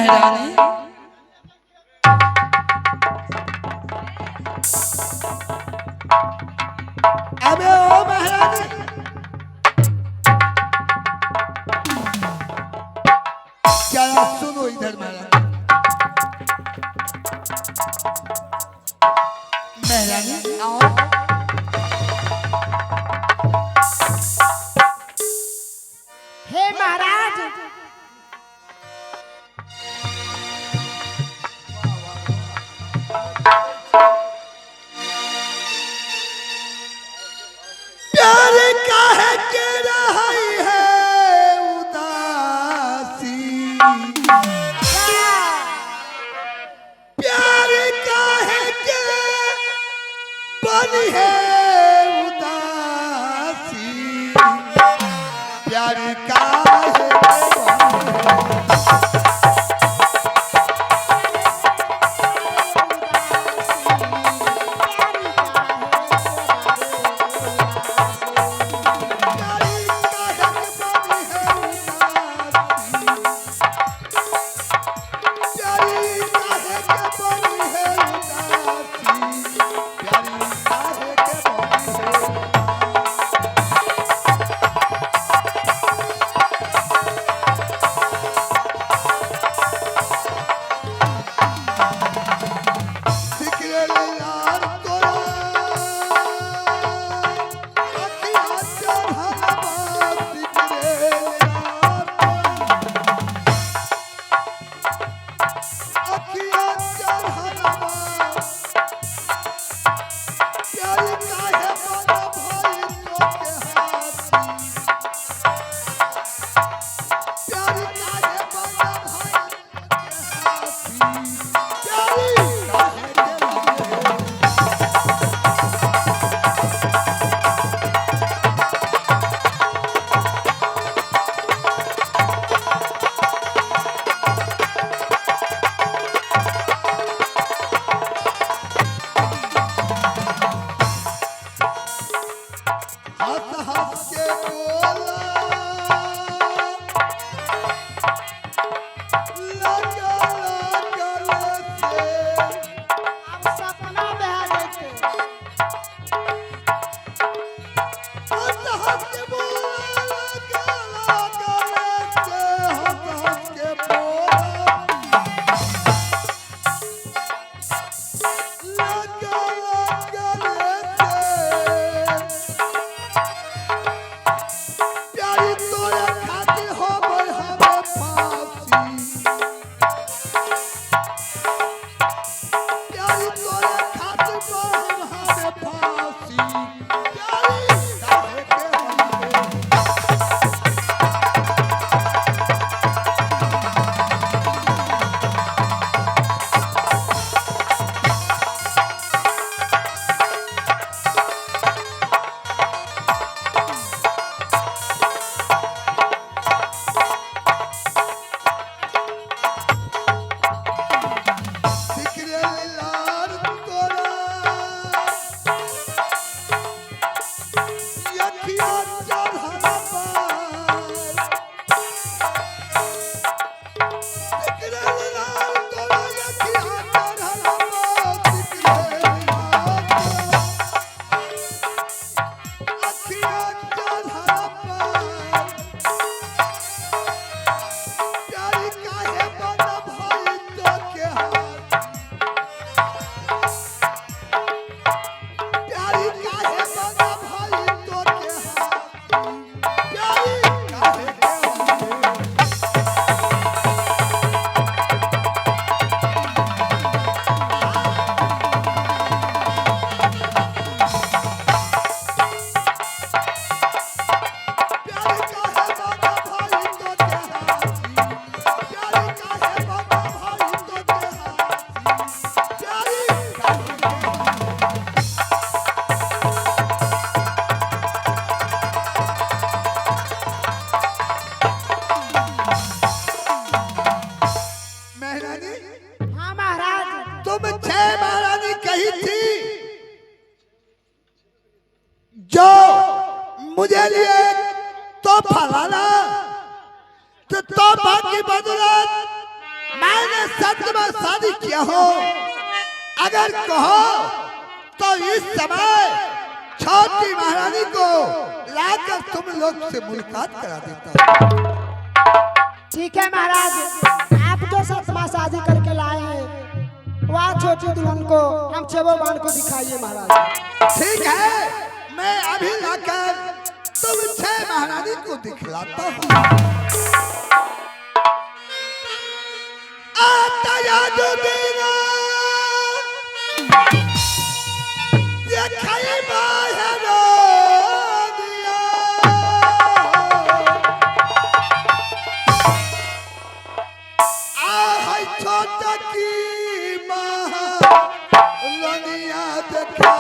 महारानी अबे ओ महारानी क्या सुनो इधर महारानी महारानी आओ हे महाराज प्यार काहे के रही है उदासी प्यार काहे के बनी है उदासी प्यार काहे के जो मुझे लिए तो फलाना तो तोहफा की बदौलत मैंने सच में शादी किया हो, अगर कहो तो इस समय छोटी महारानी को लाकर तुम लोग से मुलाकात करा देता। ठीक है महाराज, आप जो सतमा शादी करके लाए हैं वह छोटी दुल्हन को हम छेबो बांध को दिखाइए महाराज। ठीक है, मैं अभी लाकर तुम छह महारानी को दिखलाता हूँ। आता याद देना ये खाई बाहरो दिया, आ छोटा की माँ लनिया देखा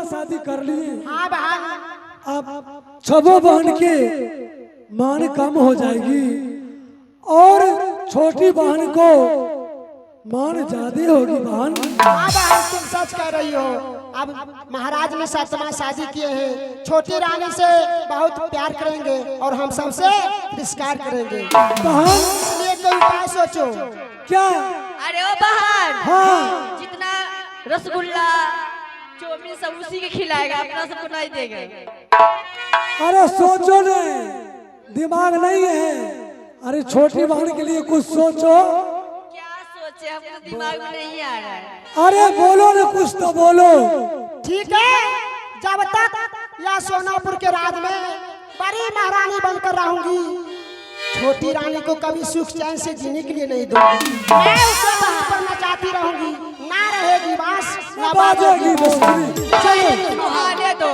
शादी कर लिए। हाँ बहन, अब छबो बहन के मान कम हो जाएगी और छोटी बहन को मान ज्यादा होगी बहन। हाँ बहन, तुम सच कह रही हो। अब महाराज ने सातवां शादी किए हैं, छोटी रानी से बहुत प्यार करेंगे और हम सबसे तिरस्कार करेंगे बहन। इसलिए कोई उपाय सोचो। क्या? अरे ओ बहन, हाँ, जितना रसगुल्ला चौमिन सब उसी के खिलाएगा, अपना सबको नहीं देगा। अरे सोचो ने, दिमाग नहीं है। अरे छोटी बहन के लिए कुछ सोचो। क्या सोचे, हमको दिमाग में नहीं आ रहा है। अरे बोलो ना, कुछ तो बोलो। ठीक है, जब तक या सोनापुर के राज में बड़ी महारानी बनकर रहूंगी, छोटी रानी को कभी सुख चैन से जीने के लिए नहीं दूंगी। मैं उसे वहाँ पर नचाती रहूंगी, ना रहेगी बांस ना बाजेगी बांसुरी। आने दो।